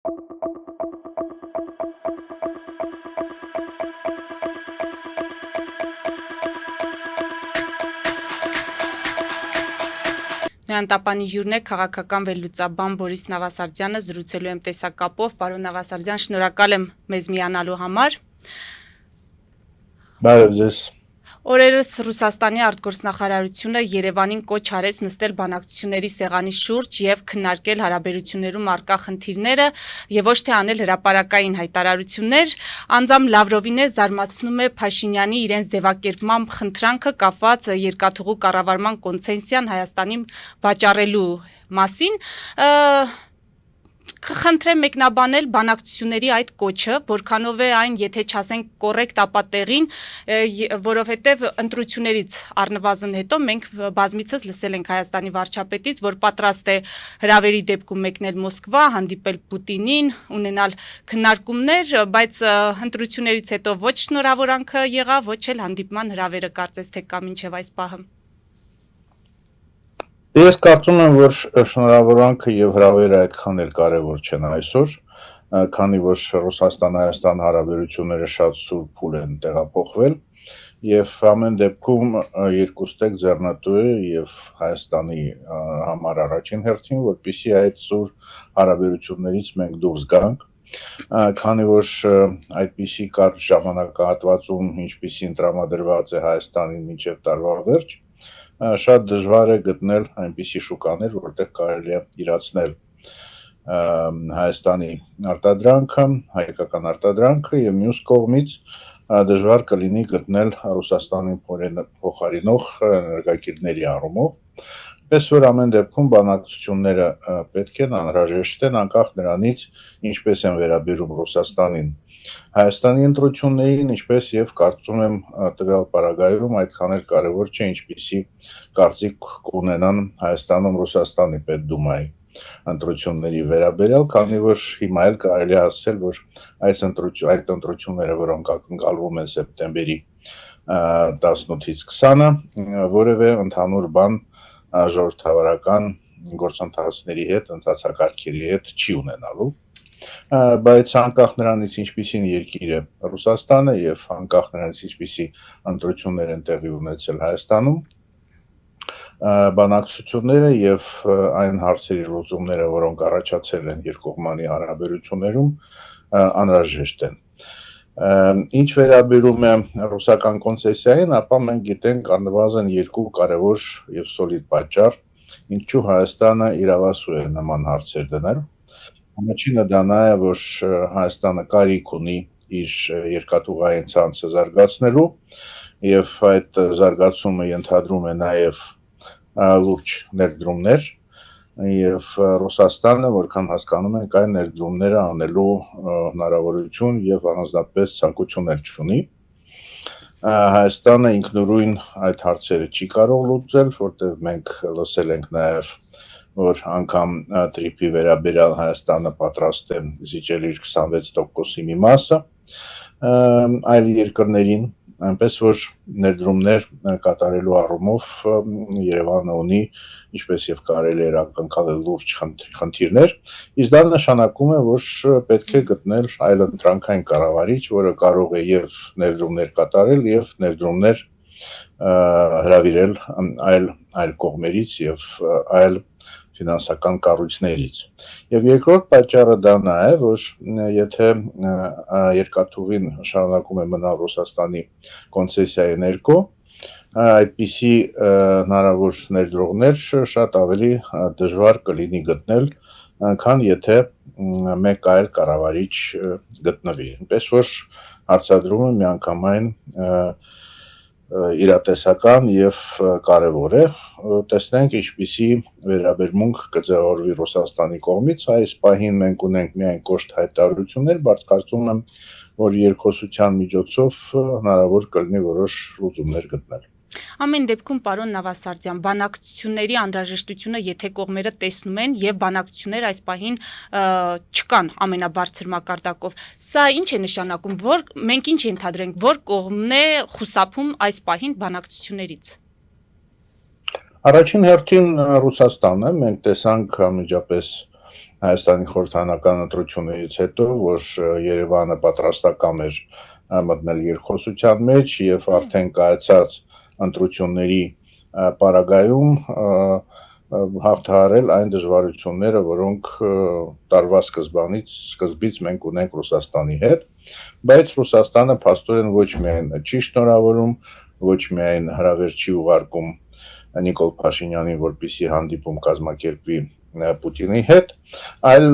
Նոյանտապանի հյուրն է քաղաքական վերլուծաբան Բորիս Նավասարդյանը, զրուցելու եմ տեսակապով։ Պարոն Նավասարդյան, շնորհակալ եմ մեզ միանալու համար։ Բարև ձեզ։ Օրերս Ռուսաստանի արտգործնախարարությունը Երևանին կոչ արեց նստել բանակցությունների սեղանի շուրջ եւ քննարկել հարաբերություններում առկա խնդիրները եւ ոչ թե անել հրապարակային հայտարարություններ։ Անձամբ Լավրովին զարմացնում է Փաշինյանի իրենց ձևակերպմամբ խնդրանքը կապված երկաթուղու կառավարման կոնցեսիան Հայաստանին վաճառելու մասին։ Կխնդրեմ մեկնաբանել բանակցությունների այդ կոչը, որքանով է այն, եթե չասենք կոռեկտ ապա տեղին, որովհետև ընտրություններից առնվազն հետո մենք բազմիցս լսել ենք Հայաստանի վարչապետից, որ պատրաստ է հրավերի դեպքում մեկնել Մոսկվա, հանդիպել Պուտինին, ունենալ քննարկումներ, բայց ընտրություններից հետո ոչ շնորհավորանքը եղավ, ոչ էլ հանդիպման հրավերը կարծես թե կա մինչև այս պահը։ Ես կարծում եմ, որ շնորհավորանքը եւ հրավերը այդքան էլ կարեւոր չեն այսօր, քանի որ Ռուսաստան-Հայաստան հարաբերությունները շատ սուր փուլ են տեղափոխվել եւ ամեն դեպքում երկուստեք ձեռնտու է եւ Հայաստանի համար առաջին հերթին, որպեսզի այդ սուր հարաբերություններից մենք դուրս գանք, քանի որ այդպիսի կարճ ժամանակահատվածում, ինչպիսին տրամադրված է Հայաստանին մինչեւ տարվա վերջ, շատ դժվար է գտնել այնպիսի շուկաներ, որտեղ կարելի է իրացնել Հայաստանի արտադրանքը, հայկական արտադրանքը եւ մյուս կողմից դժվար կլինի գտնել Ռուսաստանին փոխարինող էներգակիրների առումով, պես որ ամեն դեպքում բանակցությունները պետք են անհրաժեշտ են անկախ նրանից ինչպես են վերաբերում Ռուսաստանին Հայաստանի ընտրություններին, ինչպես եւ կարծում եմ տվյալ պարագայում այդքան էլ կարեւոր չէ ինչպիսի կարծիք կունենան Հայաստանում Ռուսաստանի պետդումայի ընտրությունների վերաբերյալ, քանի որ հիմա էլ կարելի է ասել, որ այդ ընտրությունները, որոնք ակնկալվում են սեպտեմբերի 18-ից 20-ը, որևէ ընդհանուր բան ժողովրդավարական գործընթացների հետ, ընթացակարգերի հետ չի ունենալու, բայց անկախ նրանից ինչպիսին երկիր է Ռուսաստանը եւ անկախ նրանից ինչպիսի ընտրություններ են տեղի ունեցել Հայաստանում, բանակցությունները եւ այն հարցերի լուծումները, որոնք առաջացել են երկկողմանի հարաբերություններում, անհրաժեշտ են։ Ինչ վերաբերում է ռուսական կոնցեսիային, ապա մենք գիտենք առնվազն երկու կարևոր եւ սոլիդ պատճառ, ինչու Հայաստանը իրավասու է նման հարցեր դնել։ Առաջինը դա նա է, որ Հայաստանը կարիք ունի իր երկաթուղային ցանցը զարգացնելու եւ այդ զարգացումը ենթադրում է նաեւ լուրջ ներդրումներ եւ Ռուսաստանը, որքան հասկանում ենք, այն ներդրումները անելու հնարավորություն եւ առանձնապես ցանկություն չունի։ Հայաստանը ինքնուրույն այդ հարցերը չի կարող լուծել, որտեղ մենք լսել ենք նաեւ, որ անգամ տրիպի վերաբերյալ Հայաստանը պատրաստ է զիջել իր 26%-ի մի մասը այլ երկրներին, այնպես որ ներդրումներ կատարելու առումով Երևանը ունի ինչպես եւ կարելի է ակնկալել լուրջ խնդիրներ, իսկ դա նշանակում է, որ պետք է գտնել այլընտրանքային կառավարիչ, որը կարող է եւ ներդրումներ կատարել եւ ներդրումներ հրավիրել այլ կողմերից եւ այլ ֆինանսական կառույցներից։ Եվ երկրորդ պատճառը դա նա է, որ եթե երկաթուղին շարունակում է մնալ Ռուսաստանի կոնցեսիայի ներքո, այդպիսի հնարավոր ներդրողներ շատ ավելի դժվար կլինի գտնել, քան եթե մեկ այլ կառավարիչ գտնվի։ Այնպես որ հարցադրումը միանգամայն իրատեսական եւ կարեւոր է, տեսնենք ինչպիսի վերաբերմունք կձևավորվի Ռուսաստանի կողմից, այս պահին մենք ունենք միայն կոշտ հայտարարություններ, բայց կարծում եմ, որ երկխոսության միջոցով հնարավոր կլինի որոշ լուծումներ գտնել։ Ամեն դեպքում, պարոն Նավասարդյան, բանակցությունների անհրաժեշտությունը, եթե կողմերը տեսնում են եւ բանակցություններ այս պահին չկան ամենաբարձր մակարդակով, սա ինչ է նշանակում, որ մենք ինչ ենթադրենք, որ կողմն է խուսափում այս պահին բանակցություններից։ Առաջին հերթին Ռուսաստանը, մենք տեսանք անմիջապես Հայաստանի խորհրդանական ընտրություններից հետո, որ Երևանը պատրաստական էր մտնել երկխոսության մեջ եւ արդեն կայացած ընտրությունների պարագայում հաղթահարել այն դժվարությունները, որոնք տարվա սկզբից մենք ունենք Ռուսաստանի հետ, բայց Ռուսաստանը փաստորեն ոչ միայն չի շնորհավորում, ոչ միայն հրավեր չի ուղարկում Նիկոլ Փաշինյանին, որպեսզի հանդիպում կազմակերպի Պուտինի հետ, այլ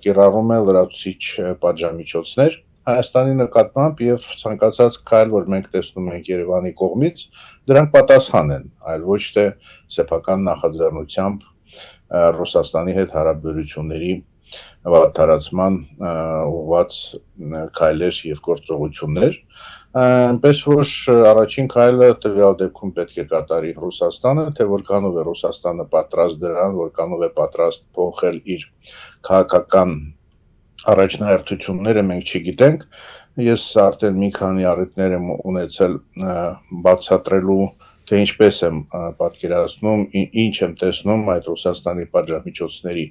կիրառում է լրացուցիչ պատժամիջոցներ Հայաստանի նկատմամբ եւ ցանկացած քայլ, որ մենք տեսնում ենք Երևանի կողմից, դրանք պատասխան են, այլ ոչ թե սեփական նախաձեռնությամբ Ռուսաստանի հետ հարաբերությունների վատթարացման ուղղված քայլեր եւ գործողություններ, այնպես որ առաջին քայլը տվյալ դեպքում պետք է կատարի Ռուսաստանը, թե որքանով է Ռուսաստանը պատրաստ դրան, որքանով է պատրաստ փոխել իր քաղաքական առաջնահերթությունները մենք չգիտենք, ես արդեն մի քանի առիթներ եմ ունեցել բացատրելու, թե ինչպես եմ պատկերացնում, ինչ եմ տեսնում այդ Ռուսաստանի պատժամիջոցների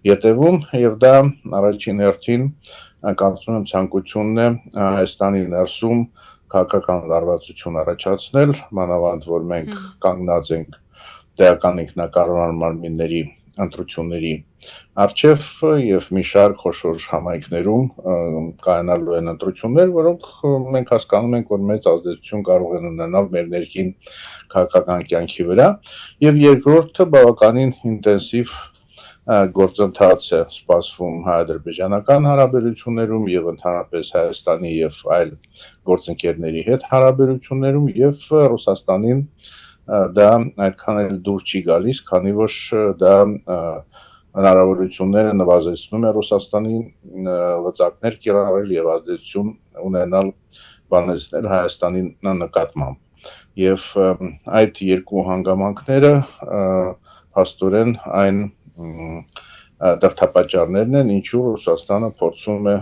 ետևում, եւ դա առաջին հերթին կարծում եմ ցանկությունն է Հայաստանի ներսում քաղաքական լարվածություն առաջացնել, մանավանդ որ մենք կանգնած ենք տեղական ինքնակառավարման մարմինների ընտրությունների առջև եւ մի շարք խոշոր համայնքներում կայանալու են ընտրություններ, որոնք մենք հասկանում ենք, որ մեծ ազդեցություն կարող են ունենալ մեր ներքին քաղաքական կյանքի վրա, եւ երկրորդը բավականին ինտենսիվ գործընթաց է սպասվում հայ-ադրբեջանական հարաբերություններում եւ ընդհանրապես Հայաստանի եւ այլ գործընկերների հետ հարաբերություններում եւ Ռուսաստանին դա այդքան էլ դուր չի գալիս, քանի որ դա հնարավորությունները նվազեցնում է Ռուսաստանին լծակներ կիրառել եւ ազդեցություն ունենալ բանեցնել Հայաստանի նկատմամբ։ Եվ այդ երկու հանգամանքները փաստորեն այն դրդապատճառներն են, ինչու Ռուսաստանը փորձում է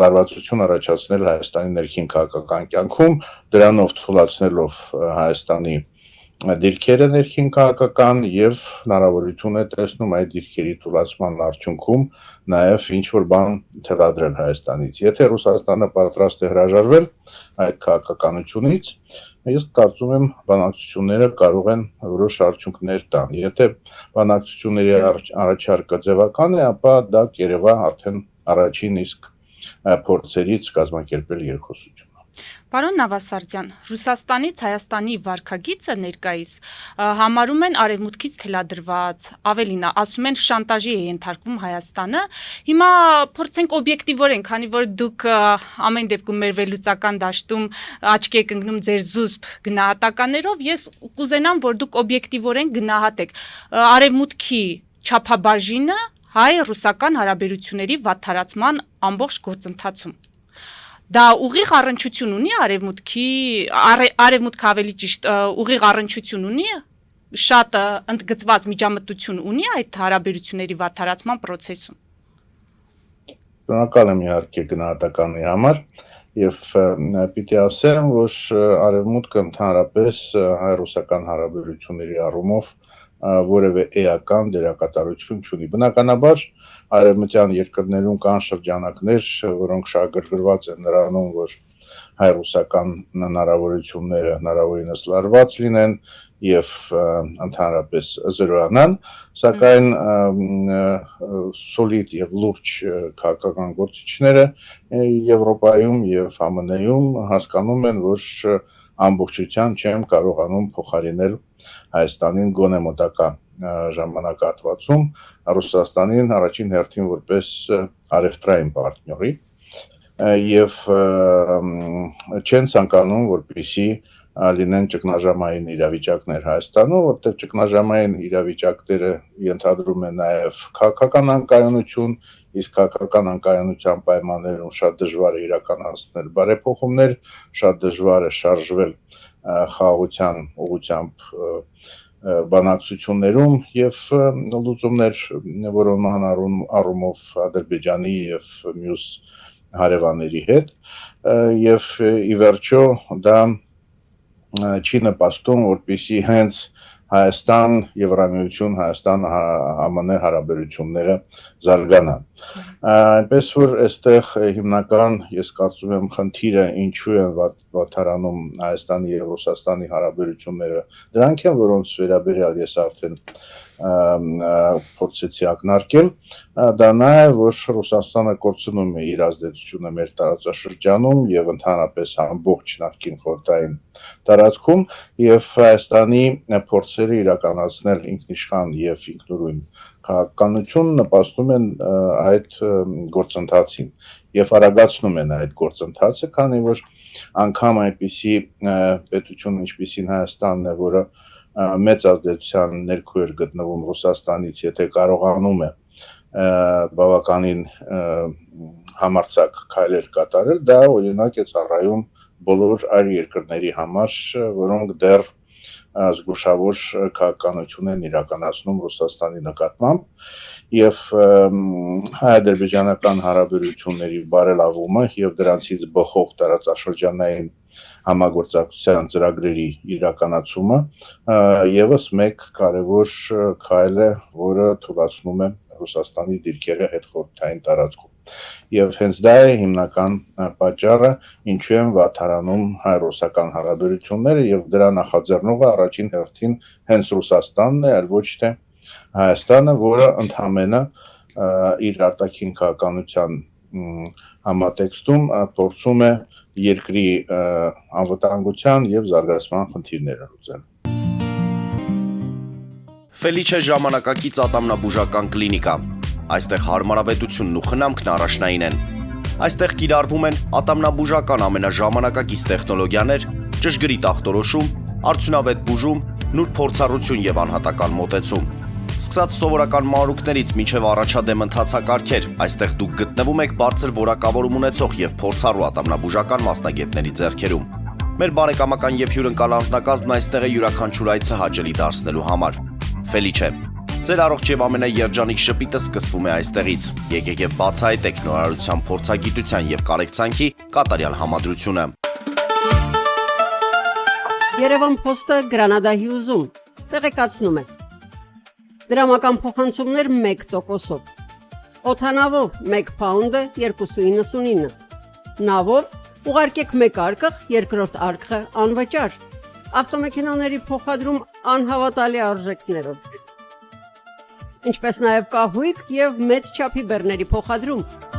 լարվածություն առաջացնել Հայաստանի ներքին քաղաքական կյանքում, դրանով թուլացնելով Հայաստանի դիրքերը ներքին քաղաքական եւ հնարավորություն է տեսնում այդ դիրքերի թուլացման արդյունքում նաեւ ինչ-որ բան թելադրել Հայաստանից։ Եթե Ռուսաստանը պատրաստ է հրաժարվել այդ քաղաքականությունից, ես կարծում եմ բանակցությունները կարող են որոշ արդյունքներ տան։ Եթե բանակցությունների առաջարկը ձևական է, ապա դա կերևա արդեն առաջին իսկ փորձերից կազմակերպել երկխոսություն։ Պարոն Նավասարդյան, Ռուսաստանից Հայաստանի վարքագիծը ներկայիս համարում են արևմուտքից թելադրված, ավելին ասում են շանտաժի է ենթարկվում Հայաստանը։ Հիմա փորձենք օբյեկտիվորեն, քանի որ դուք ամեն դեպքում մեր վերլուծական դաշտում աչքի եք ընկնում ձեր զուսպ գնահատականներով, ես կուզենամ, որ դուք օբյեկտիվորեն գնահատեք արևմուտքի չափաբաժինը հայ-ռուսական հարաբերությունների վատթարացման ամբողջ գործընթացում։ Դա ուղիղ առնչություն ունի արևմուտքը ավելի ճիշտ ուղիղ առնչություն ունի, շատ ընդգծված միջամտություն ունի այդ հարաբերությունների վատթարացման process-ում։ Շնորհակալ եմ իհարկե գնահատականի համար եւ պիտի ասեմ, որ արևմուտքը ընդհանրապես հայ-ռուսական հարաբերությունների առումով որևէ էական դերակատարություն չունի։ Բնականաբար արևմտյան երկրներում կան շրջանակներ, որոնք շահագրգռված են նրանում, որ հայ-ռուսական հնարավորությունները հնարավորինս լարված լինեն եւ ընդհանրապես զրոյանան, սակայն սոլիդ եւ լուրջ քաղաքական գործիչները Եվրոպայում եւ ԱՄՆ-ում հասկանում են, որ ամբողջությամբ չեմ կարողանում փոխարինել Հայաստանին գոնե մոտակա ժամանակահատվածում Ռուսաստանին առաջին հերթին որպես առևտրային պարտների եւ չեն ցանկանում, որպեսզի լինեն ճգնաժամային իրավիճակներ Հայաստանում, որտեղ ճգնաժամային իրավիճակները ենթադրում են նաեւ քաղաքական անկայունություն, իսկ քաղաքական անկայունության պայմաններում շատ դժվար է իրականացնել բարեփոխումներ, շատ դժվար է շարժվել խաղաղության ուղղությամբ բանակցություններում եւ լուծումներ որոնման առումով Ադրբեջանի եւ մյուս հարևանների հետ եւ ի վերջո դա չի նպաստում, որպեսզի հենց Հայաստան, Եվրամիություն, Հայաստան, ԱՄՆ հարաբերությունները զարգանան։ Այնպես որ այստեղ հիմնական, ես կարծում եմ, խնդիրը ինչու են վատթարանում Հայաստանի եւ Ռուսաստանի հարաբերությունները, դրանք են, որոնց վերաբերյալ ես արդեն փորձեցի ակնարկել, դա նա է, որ Ռուսաստանը կորցնում է իր ազդեցությունը մեր տարածաշրջանում եւ ընդհանրապես ամբողջ նախկին խորհրդային տարածքում եւ Հայաստանի փորձերը իրականացնել ինքնիշխան եւ ինքնուրույն քաղաքականություն նպաստում են այդ գործընթացին եւ արագացնում են այդ գործընթացը, քանի որ անգամ այնպիսի պետություն, ինչպիսին Հայաստանն է, որը մեծ ազդեցության ներքո էր գտնվում Ռուսաստանից, եթե կարողանում է բավականին համարձակ քայլեր կատարել, դա օրինակ է ծառայում բոլոր այլ երկրների համար, որոնք դեռ զգուշավոր քաղաքականություն են իրականացնում Ռուսաստանի նկատմամբ եւ հայ-ադրբեջանական հարաբերությունների բարելավումը եւ դրանցից բխող տարածաշրջանային համագործակցության ծրագրերի իրականացումը եւս մեկ կարևոր քայլ է, որը թույլատնում է Ռուսաստանի դիրքերը հետխորհրդային տարածքում։ Եվ հենց դա է հիմնական պատճառը, ինչու են վատթարանում հայ-ռուսական հարաբերությունները եւ դրա նախաձեռնողը առաջին հերթին հենց Ռուսաստանն է, այլ ոչ թե Հայաստանը, որը ընդհանրապես իր արտաքին քաղաքականության համատեքստում փորձում է երկրի անվտանգության եւ զարգացման խնդիրները լուծել։ Ֆելիչե ժամանակակից ատամնաբուժական կլինիկա։ Այստեղ հարմարավետությունն ու խնամքն առաջնային են։ Այստեղ կիրառվում են ատամնաբուժական ամենաժամանակակից տեխնոլոգիաներ, ճշգրիտ ախտորոշում, արդյունավետ բուժում, նուրբ փորձառություն եւ անհատական մոտեցում։ Սկսած սովորական մանրուքներից մինչև առաջադեմ ընթացակարգեր, այստեղ դուք գտնվում եք բարձր որակավորում ունեցող եւ փորձառու ատամնաբուժական մասնագետների ձեռքերում։ Մեր բարեկամական եւ հյուրընկալ անձնակազմն այստեղ է յուրաքանչյուր այցը հաճելի դարձնելու համար։ Ֆելիչե, ձեր առողջ եւ ամենաերջանիկ շպիտը սկսվում է այստեղից։ Եկեք եւ բացահայտեք նորարարության փորձագիտության եւ կարեկցանքի կատարյալ համադրությունը։ Երևան Փոստը Գրանադա Հյուզում տեղեկացնում է։ Դրամական փոխանցումներ 1%-ով։ Օդանավով 1 պաունդը 2.99։ Նավով ուղարկեք 1 արկղ, երկրորդ արկղը անվճար։ Ավտոմեքենաների փոխադրում անհավատալի արժեքներով։ Ինչպես նաև կահույք եւ մեծ չափի բեռների փոխադրում։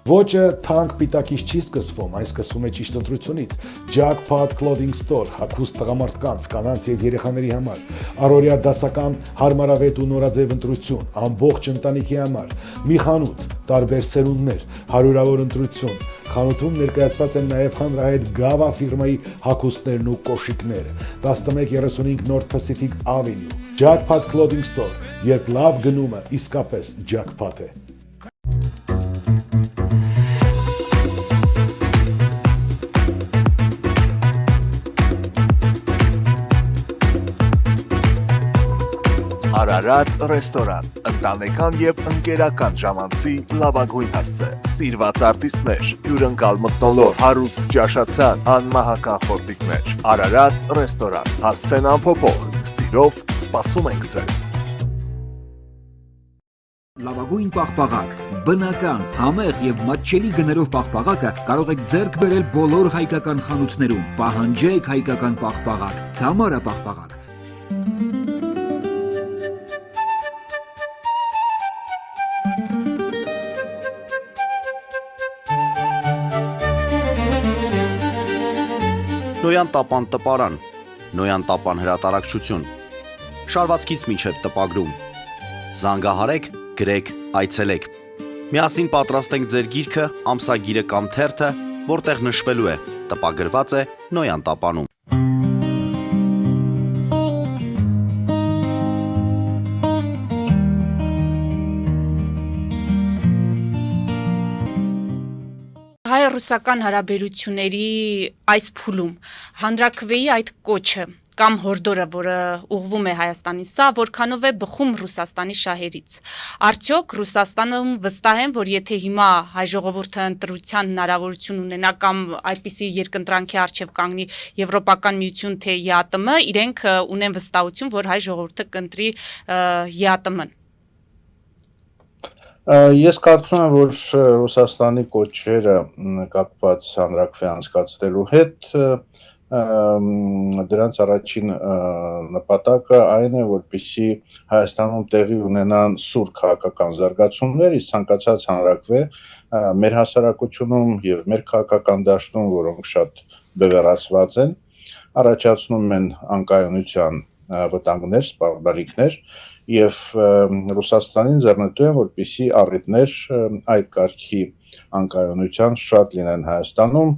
Ոճը թանկ պիտակից չի սկսվում, այն սկսվում է ճիշտ ընտրությունից։ Jackpot Clothing Store, հագուստ տղամարդկանց, կանանց եւ երեխաների համար, առօրյա դասական հարմարավետ ու նորաձև ընտրություն, ամբողջ ընտանիքի համար, մի խանութ, տարբեր սերունդներ, հարյուրավոր ընտրություն։ Խանութում ներկայացված են նաև հանրահայտ Gava ֆիրմայի հագուստներն ու կոշիկները։ 1135 North Pacific Avenue, Jackpot Clothing Store, երբ լավ գնումը իսկապես jackpot է։ Արարատ ռեստորան, ընտանեկան եւ ընկերական ժամանցի լավագույն հասցե, սիրված արտիստներ, հյուրընկալ մթնոլորտ, հարուստ ճաշացան, անմահական խորտիկներ։ Արարատ ռեստորան, հասցեն անփոփոխ, սիրով սպասում ենք ձեզ։ Լավագույն պաղպաղակ, բնական, համեղ եւ մատչելի գներով պաղպաղակը կարող եք ձեռք բերել բոլոր հայկական խանութներում։ Պահանջեք հայկական պաղպաղակ, Թամարա պաղպաղակ։ Նոյան տապան տպարան, Նոյան տապան հրատարակչություն, շարվածքից մինչև տպագրում, զանգահարեք, գրեք, այցելեք, միասին պատրաստենք ձեր գիրքը, ամսագիրը կամ թերթը, որտեղ նշվելու է, տպագրված է Նոյան տապանում։ Հայ-ռուսական հարաբերությունների այս փուլում հանրաքվեի այդ կոչը կամ հորդորը, որը ուղղվում է Հայաստանի, սա որքանով է բխում Ռուսաստանի շահերից։ Արդյոք Ռուսաստանում վստահ են, որ եթե հիմա հայ ժողովուրդը ընտրության հնարավորություն ունենա կամ այդպիսի երկընտրանքի առջև կանգնի Եվրոպական միություն թե ԵԱՏՄ, իրենք ունեն վստահություն, որ հայ ժողովուրդը կընտրի ԵԱՏՄ-ն։ Ես կարծում եմ, որ Ռուսաստանի կոչերը կապված հանրաքվե անցկացնելու հետ դրանց առաջին նպատակը այն է, որպեսզի Հայաստանում տեղի ունենան սուր քաղաքական զարգացումներ, իսկ ցանկացած հանրաքվե մեր հասարակությունում եւ մեր քաղաքական դաշտում, որոնք շատ բևեռացված են, առաջացնում են անկայունության վտանգներ, սպառնալիքներ եւ Ռուսաստանին ձեռնտու են, որպեսզի առիթներ այդ կարգի անկայունության շատ լինեն Հայաստանում,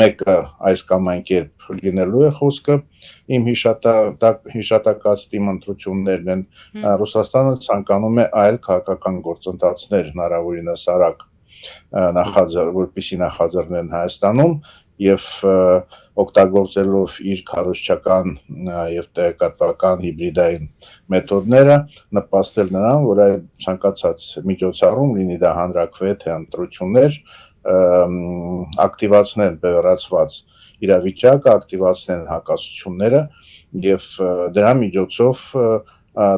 մեկը այս կամ այն կերպ լինելու է խոսքը, իմ հիշատակածտիմ ընտրություններն են, Ռուսաստանը ցանկանում է այլ քաղաքական գործընթացներ հնարավորինս արագ որպեսզի նախաձեռնեն Հայաստանում եւ օգտագործելով իր քարոզչական եւ տեղեկատվական հիբրիդային մեթոդները նպաստել նրան, որ այդ ցանկացած միջոցառում լինի դա հանրաքվե թե ընտրություններ ակտիվացնեն բևեռացված իրավիճակը, ակտիվացնեն հակասությունները եւ դրա միջոցով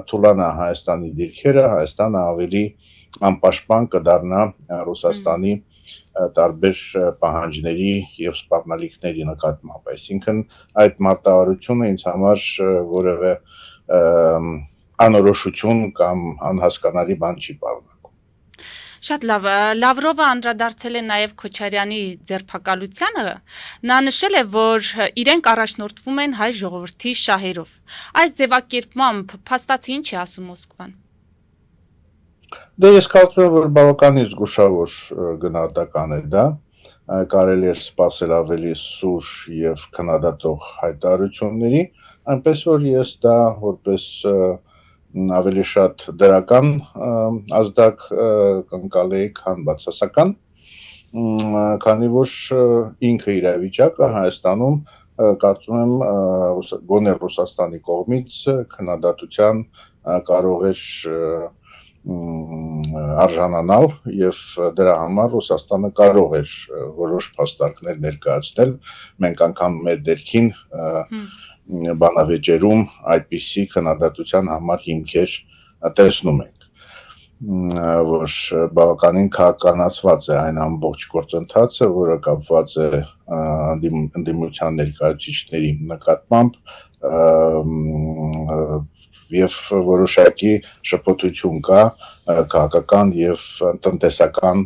թուլանա Հայաստանի դիրքերը, Հայաստանը ավելի անպաշտպան կդառնա Ռուսաստանի տարբեր պահանջների եւ սպառնալիքների նկատմամբ, այսինքն այդ մարտավարությունը ինձ համար որևէ անորոշություն կամ անհասկանալի բան չի պարունակում։ Շատ լավ, Լավրովը անդրադարձել է նաև Քոչարյանի ձերբակալությանը, նա նշել է, որ իրենք առաջնորդվում են հայ ժողովրդի շահերով։ Այս ձևակերպմամբ փաստացի ինչ է ասում Մոսկվան։ Դե ես կարծում եմ, որ բավականին զգուշավոր գնահատական է դա, կարելի է սպասել ավելի սուր եւ քննադատող հայտարարությունների, այնպես որ ես դա որպես ավելի շատ դրական ազդակ կընկալեի, քան բացասական, քանի որ ինքը իրավիճակը Հայաստանում կարծում եմ գոնե Ռուսաստանի կողմից քննադատության կարող էր արժանանալ եւ դրա համար Ռուսաստանը կարող էր որոշ փաստարկներ ներկայացնել, մենք անգամ մեր դերքին բանավեճերում այդպիսի քննադատության համար հիմքեր տեսնում ենք, որ բավականին քաղաքականացված է այն ամբողջ գործընթացը, որը կապված է ընդդիմության ներկայացուցիչների նկատմամբ եւ որոշակի շփոթություն կա քաղաքական եւ տնտեսական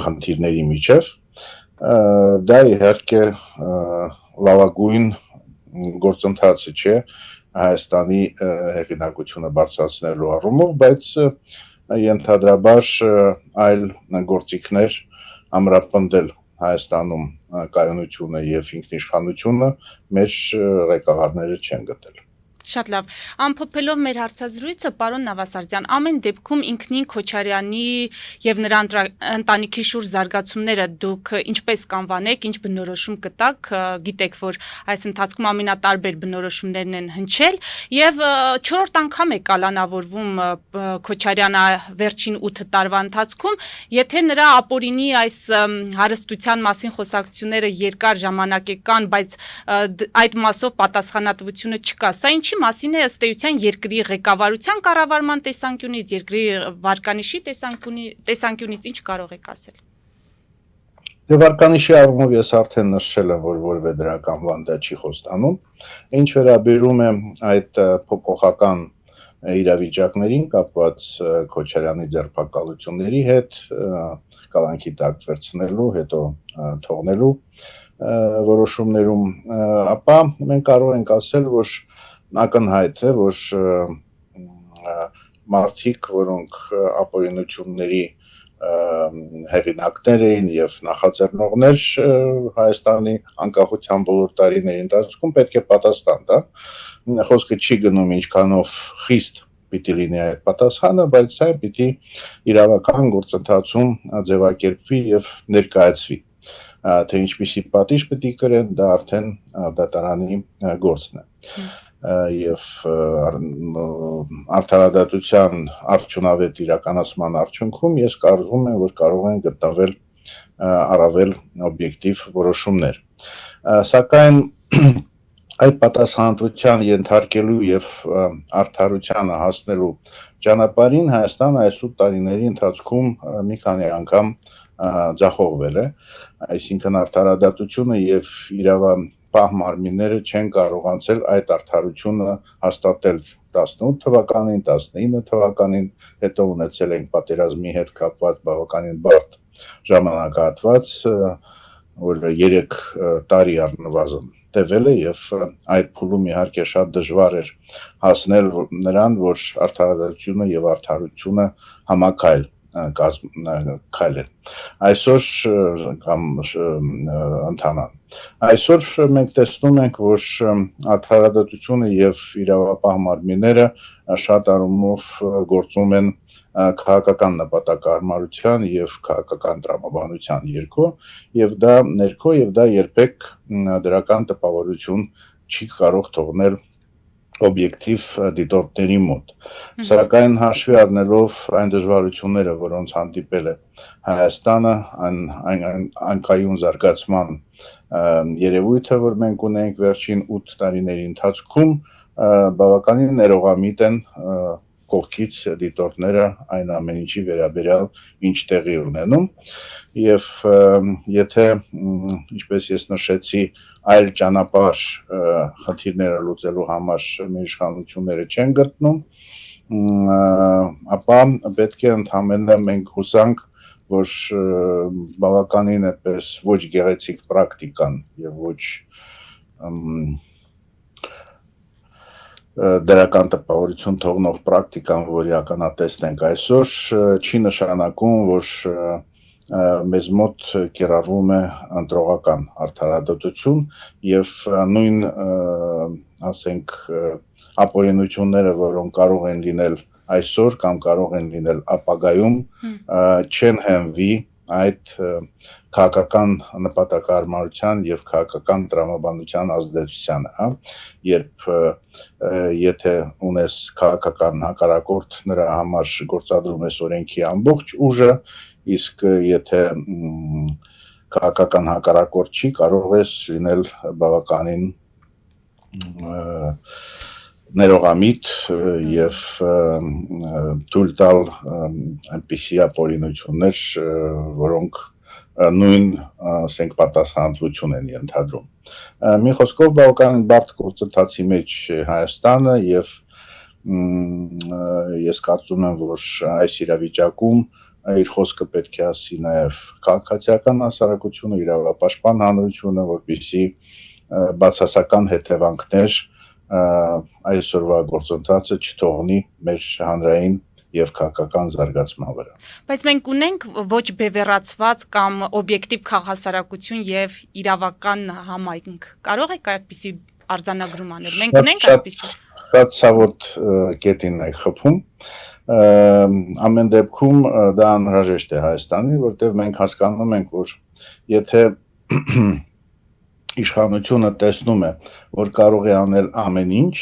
խնդիրների միջև, դա իհարկե լավագույն գործընթացը չէ Հայաստանի հեղինակությունը բարձրացնելու առումով, բայց ենթադրաբար այլ գործիքներ ամրապնդել Հայաստանում կայունությունը եւ ինքնիշխանությունը մեր ղեկավարները չեն գտել։ Շատ լավ, ամփոփելով մեր հարցազրույցը, պարոն Նավասարդյան, ամեն դեպքում ինքնին Քոչարյանի եւ նրա ընտանիքի շուրջ զարգացումները դուք ինչպես կանվանեք, ինչ բնորոշում կտաք, գիտեք, որ այս ընթացքում ամենատարբեր բնորոշումներն են հնչել եւ 4-րդ անգամ է կալանավորվում Քոչարյանը վերջին 8 տարվա ընթացքում, եթե նրա ապօրինի այս հարստության մասին խոսակցությունները երկար ժամանակ է կան, բայց այդ մասով պատասխանատվությունը չկա, սա ինչի մասին է ըստ էության երկրի ղեկավարության կառավարման տեսանկյունից, երկրի վարկանիշի տեսանկյունից ինչ կարող եք ասել։ Դե վարկանիշի առումով ես արդեն նշել եմ, որ որևէ դրական բան դա չի խոստանում, ինչ վերաբերում է այդ փոփոխական իրավիճակներին կապված Քոչարյանի ձերբակալությունների հետ, կալանքի տակ վերցնելու, հետո թողնելու որոշումներում, ապա մենք կարող ենք ասել, որ ակնհայտ է, որ մարդիկ, որոնք ապօրինությունների հեղինակներ էին եւ նախաձեռնողներ Հայաստանի անկախության բոլոր տարիների ընթացքում պետք է պատասխան տան, խոսքը չի գնում ինչքանով խիստ պիտի լինի այդ պատասխանը, բայց այն պիտի իրավական գործընթացում ձևակերպվի եւ ներկայացվի։ թե ինչպիսի պատիժ պետք է կրեն, դա արդեն դատարանի գործն է։ Եվ արդարադատության արդյունավետ իրականացման արդյունքում ես կարծում եմ, որ կարող են գտնվել առավել օբյեկտիվ որոշումներ։ Սակայն այդ պատասխանատվության ենթարկելու եւ արդարությանը հասնելու ճանապարհին Հայաստանը այս 8 տարիների ընթացքում մի քանի անգամ ձախողվել է, այսինքն արդարադատությունը եւ իրավապահ մարմինները չեն կարողացել այդ արդարությունը հաստատել 18 թվականին, 19 թվականին, հետո ունեցել ենք պատերազմի հետ կապված բավականին բարդ ժամանակահատված, որ 3 տարի առնվազն տևել է եւ այդ փուլում իհարկե շատ դժվար էր հասնել նրան, որ արդարադատությունը եւ արդարությունը համակայլ քայլ են։ Այսօր կամ ընթանան։ Այսօր մենք տեսնում ենք, որ արդարադատությունը եւ իրավապահ մարմինները շատ առումով գործում են քաղաքական նպատակահարմարության եւ քաղաքական տրամաբանության ներքո եւ դա երբեք դրական տպավորություն չի կարող թողնել օբյեկտիվ դիտորդների մոտ։ Սակայն հաշվի առնելով այն դժվարությունները, որոնց հանդիպել է Հայաստանը, այն կայուն զարգացման երևույթը, որ մենք ունենք վերջին 8 տարիների ընթացքում, բավականին ներողամիտ են կողքից դիտորդները այն ամեն ինչի վերաբերյալ ինչ տեղի ունենում եւ եթե ինչպես ես նշեցի այլ ճանապարհ խնդիրները լուծելու համար մեր իշխանությունները չեն գտնում, ապա պետք է ընդհանրապես մենք հուսանք, որ բավականին այդպես ոչ գեղեցիկ պրակտիկան եւ ոչ դրական տպավորություն թողնող պրակտիկան, որ իրականատեսնենք այսօր, չի նշանակում, որ մեզ մոտ կիրառվում է ընտրողական արդարադատություն եւ նույն, ասենք, ապօրինությունները, որոնք կարող են լինել այսօր կամ կարող են լինել ապագայում, չեն հենվի այդ քաղաքական նպատակահարմարության եւ քաղաքական տրամաբանության ազդեցությանը, երբ եթե ունես քաղաքական հակառակորդ, նրա համար գործադրում ես օրենքի ամբողջ ուժը, իսկ եթե քաղաքական հակառակորդ չի, կարող ես լինել բավականին ներողամիտ եւ թույլ տալ այնպիսի ապօրինություններ, որոնք նույն, ասենք, պատասխանատվություն են ենթադրում։ Մի խոսքով բավականին բարդ գործընթացի մեջ Հայաստանը եւ ես կարծում եմ, որ այս իրավիճակում իր խոսքը պետք է ասի նաեւ քաղաքացիական հասարակությունը, իրավապաշտպան հանրությունը, որպեսզի բացասական հետևանքներ այսօրվա գործընթացը չթողնի մեր հանրային եւ քաղաքական զարգացման վրա։ Բայց մենք ունենք ոչ բևեռացված կամ օբյեկտիվ քաղաքասարակություն եւ իրավական համայնք։ Կարող եք այդպիսի արձանագրում անել։ Մենք ունենք այդպիսի։ Շատ ցավոտ կետին եք խփում։ Ամեն դեպքում դա անհրաժեշտ է Հայաստանի, որտեղ մենք հասկանում ենք, որ եթե իշխանությունը տեսնում է, որ կարող է անել ամեն ինչ,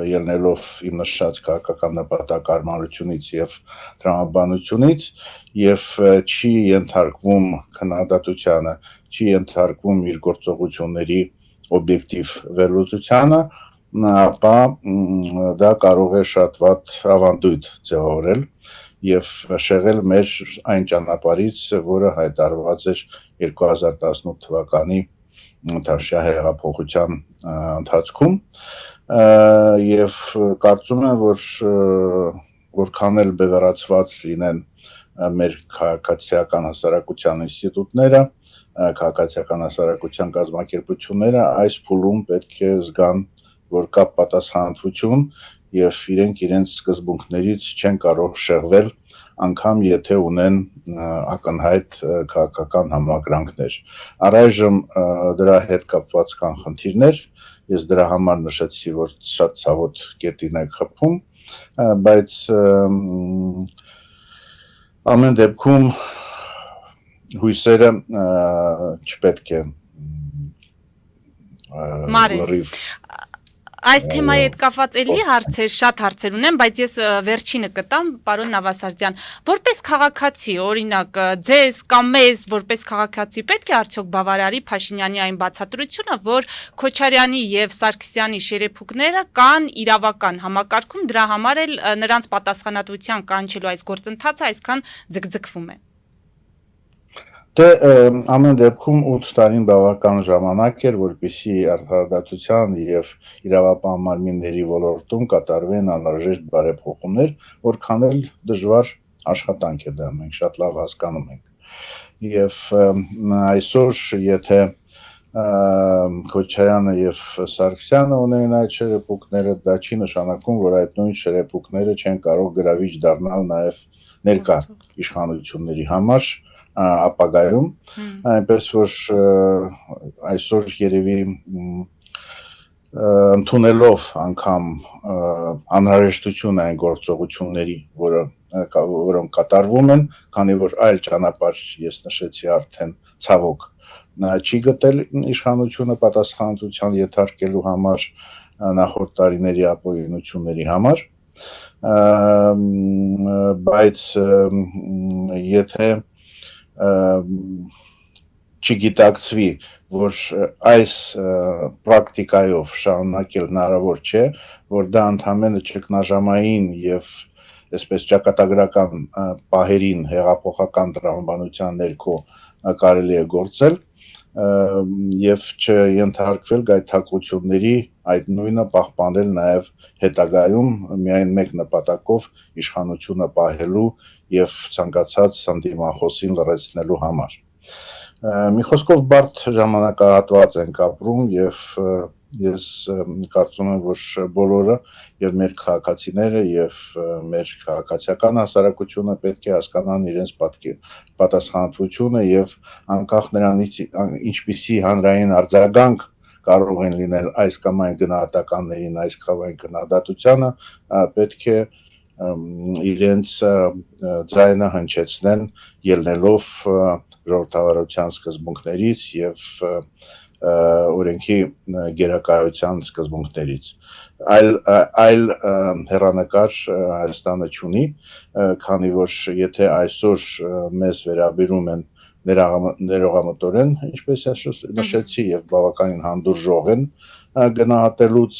ելնելով իմ նշած քաղաքական նպատակահարմարությունից եւ տրամաբանությունից եւ չի ենթարկվում քննադատությանը, չի ենթարկվում իր գործողությունների օբյեկտիվ վերլուծությանը, ապա դա կարող է շատ վատ ավանդույթ ձևավորել եւ շեղել մեր այն ճանապարհից, որը հայտարարված էր 2018 թվականի Թավշյա հեղափոխության ընթացքում եւ կարծում եմ, որ որքան էլ բևեռացված լինեն մեր քաղաքացիական հասարակության ինստիտուտները, քաղաքացիական հասարակության կազմակերպությունները, այս փուլում պետք է զգան, որ կա պատասխանատվություն եւ իրենց սկզբունքներից չեն կարող շեղվել, անգամ եթե ունեն ակնհայտ քաղաքական համակրանքներ։ Առայժմ դրա հետ կապված կան խնդիրներ, ես դրա համար նշեցի, որ շատ ցավոտ կետին եք խփում, բայց ամեն դեպքում հույսերը չպետք է Մարեն։ լրիվ Այս թեմայի հետ կապված էլի հարցեր, շատ հարցեր ունեմ, բայց ես վերջինը կտամ, պարոն Նավասարդյան, որպես քաղաքացի, օրինակ, ձեզ կամ մեզ, որպես քաղաքացի, պետք է արդյոք բավարարի Փաշինյանի այն բացատրությունը, որ Քոչարյանի եւ Սարգսյանի շերեփուկները կան իրավական համակարգում, դրա համար էլ նրանց պատասխանատվության կանչելու այս գործընթացը այսքան ձգձգվում է։ Դե ամեն դեպքում 8 տարին բավական ժամանակ էր, որպեսզի արդարադատության եւ իրավապահ մարմինների ոլորտում կատարվեն անհրաժեշտ բարեփոխումներ, որքան էլ դժվար աշխատանք է դա, մենք շատ լավ հասկանում ենք։ Եվ այսօր եթե Քոչարյանը եւ Սարգսյանը ունեն այդ շերեփուկները, դա չի նշանակում, որ այդ նույն շերեփուկները չեն կարող գրավիչ դառնալ նաեւ ներկա իշխանությունների համար ապագայում, այնպես որ այսօր երևի ընդունելով անգամ անհրաժեշտություն այն գործողությունների, որոնք կատարվում են, քանի որ այլ ճանապարհ ես նշեցի արդեն ցավոք չի գտել իշխանությունը պատասխանատվության ենթարկելու համար նախորդ տարիների ապօրինությունների համար, բայց եթե չգիտակցվի, որ այս պրակտիկայով շարունակել հնարավոր չէ, որ դա ընդհանրապես ճգնաժամային եւ այսպես ճակատագրական պահերին հեղափոխական տրամաբանության ներքո կարելի է գործել եւ չենթարկվել գայթակղությունների այդ նույնը պահպանել նաեւ հետագայում միայն մեկ նպատակով իշխանությունը պահելու եւ ցանկացած ընդդիմախոսին լրացնելու համար։ Մի խոսքով բարդ ժամանակահատված ենք ապրում եւ ես կարծում եմ, որ բոլորը եւ մեր քաղաքացիները եւ մեր քաղաքացիական հասարակությունը պետք է հասկանան իրենց պատասխանատվությունը եւ անկախ նրանից ինչպիսի հանրային արձագանք կարող են լինել այս կամ այն գնահատականներին, այս կամ այն քննադատությանը, պետք է իրենց ձայնը հնչեցնեն ելնելով ժողովրդավարության սկզբունքներից եւ օրենքի գերակայության սկզբունքներից։ Այլ հեռանկար Հայաստանը չունի, քանի որ եթե այսօր մեզ վերաբերում են ներողամտորեն, ինչպես ես նշեցի, եւ բավականին հանդուրժող են գնահատելուց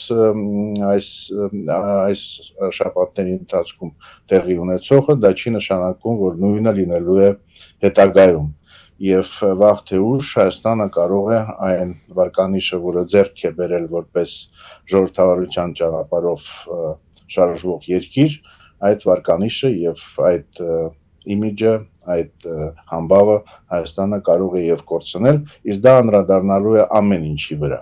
այս շաբաթների ընթացքում տեղի ունեցողը, դա չի նշանակում, որ նույնը լինելու է հետագայում։ Եվ վաղ թե ուշ Հայաստանը կարող է այն վարկանիշը, որը ձեռք է բերել որպես ժողովրդավարության ճանապարհով շարժվող երկիր, այդ վարկանիշը եւ այդ իմիջը, այդ համբավը Հայաստանը կարող է եւ կորցնել, իսկ դա անդրադառնալու է ամեն ինչի վրա։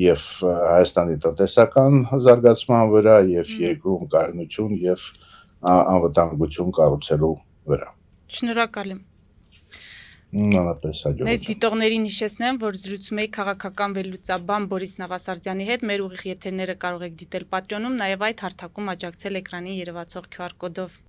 Եվ Հայաստանի տնտեսական զարգացման վրա եւ երկրում կայունություն եւ անվտանգություն կառուցելու վրա։ Շնորհակալ եմ։ Նույնպես հաջողություն։ Մեծ դիտողներին հիշեցնեմ, որ զրուցում էի քաղաքական վերլուծաբան Բորիս Նավասարդյանի հետ, մեր ուղիղ եթերները կարող եք դիտել Patreon-ում, նաև այդ հարթակում աջակցել էկրանին երևացող QR կոդով։